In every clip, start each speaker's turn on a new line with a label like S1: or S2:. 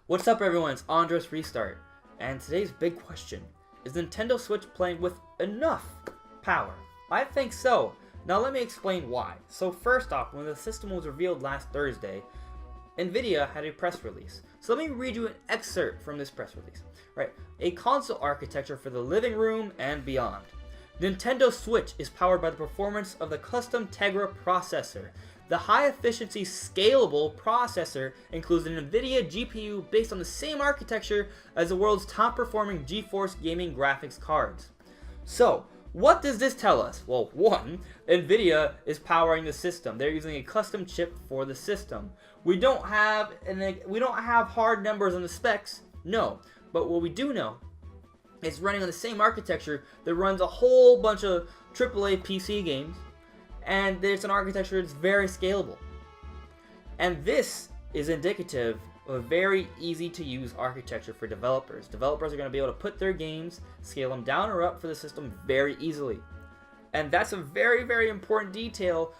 S1: What's up everyone, it's Andres Restart, and today's big question, is Nintendo Switch playing with enough power? I think so. Now let me explain why. So first off, when the system was revealed last Thursday, NVIDIA had a press release. So let me read you an excerpt from this press release. Right, a console architecture for the living room and beyond. Nintendo Switch is powered by the performance of the custom Tegra processor. The high-efficiency, scalable processor includes an NVIDIA GPU based on the same architecture as the world's top-performing GeForce gaming graphics cards. So, what does this tell us? Well, one, NVIDIA is powering the system. They're using a custom chip for the system. We don't have hard numbers on the specs, no. But what we do know is running on the same architecture that runs a whole bunch of AAA PC games. And it's an architecture that's very scalable. And this is indicative of a very easy to use architecture for developers. Developers are going to be able to put their games, scale them down or up for the system very easily. And that's a very, very important detail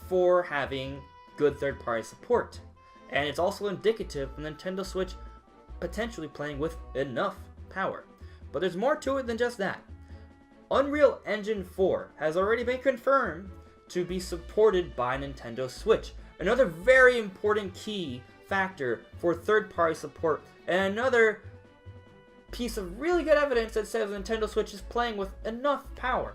S1: for having good third-party support. And it's also indicative of Nintendo Switch potentially playing with enough power. But there's more to it than just that. Unreal Engine 4 has already been confirmed to be supported by Nintendo Switch. Another very important key factor for third-party support, and another piece of really good evidence that says Nintendo Switch is playing with enough power.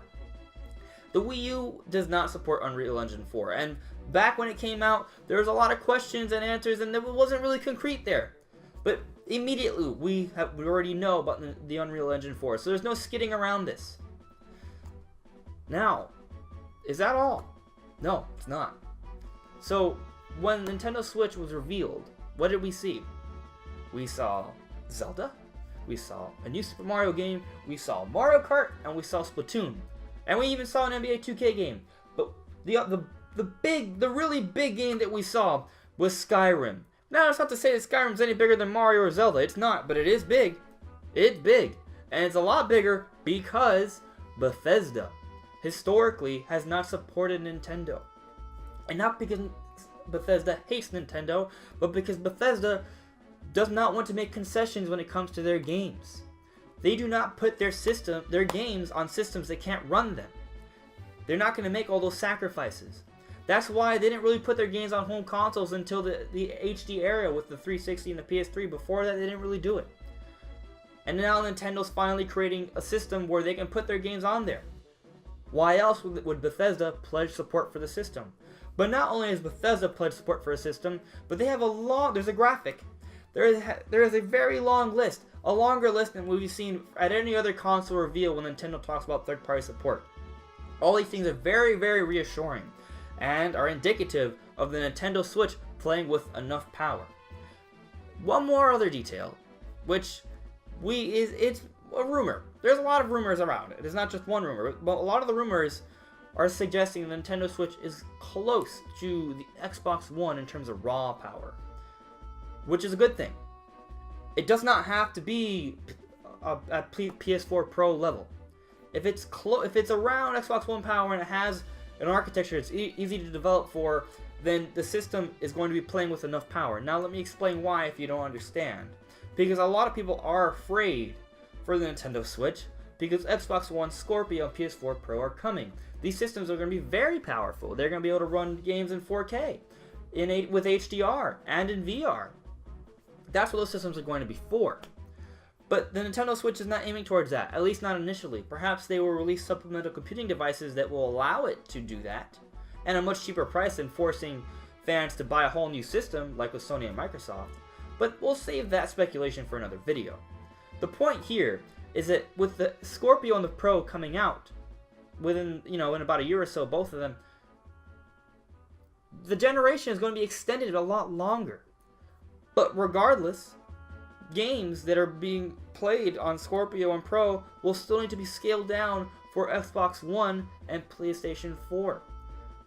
S1: The Wii U does not support Unreal Engine 4, and back when it came out, there was a lot of questions and answers, and it wasn't really concrete there. But immediately, we already know about the Unreal Engine 4, so there's no skidding around this. Now, is that all? No, it's not. So, when Nintendo Switch was revealed, what did we see? We saw Zelda, we saw a new Super Mario game, we saw Mario Kart, and we saw Splatoon. And we even saw an NBA 2K game. But the really big game that we saw was Skyrim. Now, it's not to say that Skyrim's any bigger than Mario or Zelda. It's not, but it is big. It's big. And it's a lot bigger because Bethesda historically has not supported Nintendo. And not because Bethesda hates Nintendo, but because Bethesda does not want to make concessions when it comes to their games. They do not put their games on systems that can't run them. They're not going to make all those sacrifices. That's why they didn't really put their games on home consoles until the HD era with the 360 and the PS3. Before that, they didn't really do it. And now Nintendo's finally creating a system where they can put their games on there. Why else would Bethesda pledge support for the system? But not only has Bethesda pledged support for a system, but they have there's a graphic. There is a very long list, a longer list than we've seen at any other console reveal when Nintendo talks about third-party support. All these things are very, very reassuring and are indicative of the Nintendo Switch playing with enough power. One more other detail, which it's a rumor. There's a lot of rumors around it. It's not just one rumor, but a lot of the rumors are suggesting the Nintendo Switch is close to the Xbox One in terms of raw power, which is a good thing. It does not have to be at PS4 Pro level. If it's around Xbox One power and it has an architecture it's easy to develop for, then the system is going to be playing with enough power. Now let me explain why if you don't understand. Because a lot of people are afraid for the Nintendo Switch because Xbox One, Scorpio, and PS4 Pro are coming. These systems are going to be very powerful. They're going to be able to run games in 4K, with HDR, and in VR. That's what those systems are going to be for. But the Nintendo Switch is not aiming towards that, at least not initially. Perhaps they will release supplemental computing devices that will allow it to do that, at a much cheaper price than forcing fans to buy a whole new system like with Sony and Microsoft. But we'll save that speculation for another video. The point here is that with the Scorpio and the Pro coming out within, in about a year or so, both of them, the generation is going to be extended a lot longer. But regardless, games that are being played on Scorpio and Pro will still need to be scaled down for Xbox One and PlayStation 4.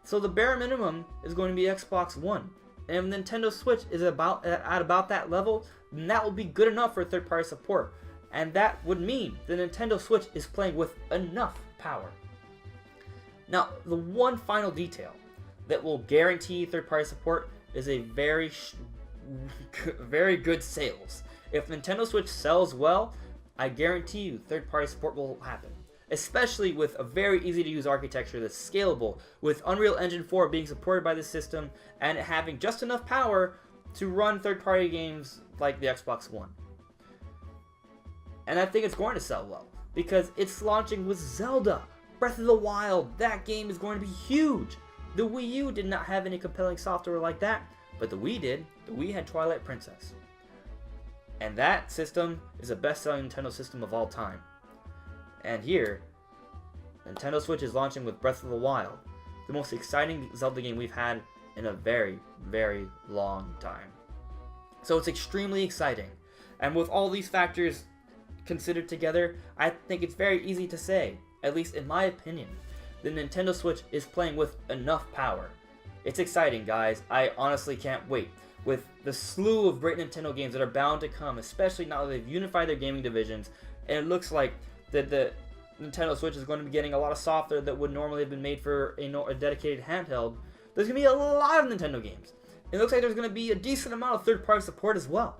S1: So the bare minimum is going to be Xbox One. And if Nintendo Switch is at about that level, then that will be good enough for third-party support. And that would mean the Nintendo Switch is playing with enough power. Now, the one final detail that will guarantee third-party support is a very good sales. If Nintendo Switch sells well, I guarantee you third-party support will happen. Especially with a very easy-to-use architecture that's scalable, with Unreal Engine 4 being supported by the system, and it having just enough power to run third-party games like the Xbox One. And I think it's going to sell well, because it's launching with Zelda, Breath of the Wild. That game is going to be huge. The Wii U did not have any compelling software like that, but the Wii did. The Wii had Twilight Princess. And that system is the best-selling Nintendo system of all time. And here, Nintendo Switch is launching with Breath of the Wild, the most exciting Zelda game we've had in a very, very long time. So it's extremely exciting. And with all these factors considered together, I think it's very easy to say, at least in my opinion, the Nintendo Switch is playing with enough power. It's exciting, guys. I honestly can't wait. With the slew of great Nintendo games that are bound to come, especially now that they've unified their gaming divisions, and it looks like that the Nintendo Switch is going to be getting a lot of software that would normally have been made for a dedicated handheld. There's going to be a lot of Nintendo games. It looks like there's going to be a decent amount of third-party support as well.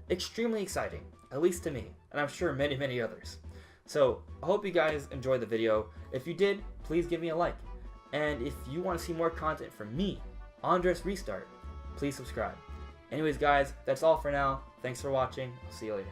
S1: Extremely exciting, at least to me, and I'm sure many, many others. So, I hope you guys enjoyed the video. If you did, please give me a like. And if you want to see more content from me, Andres Restart, please subscribe. Anyways, guys, that's all for now. Thanks for watching. I'll see you later.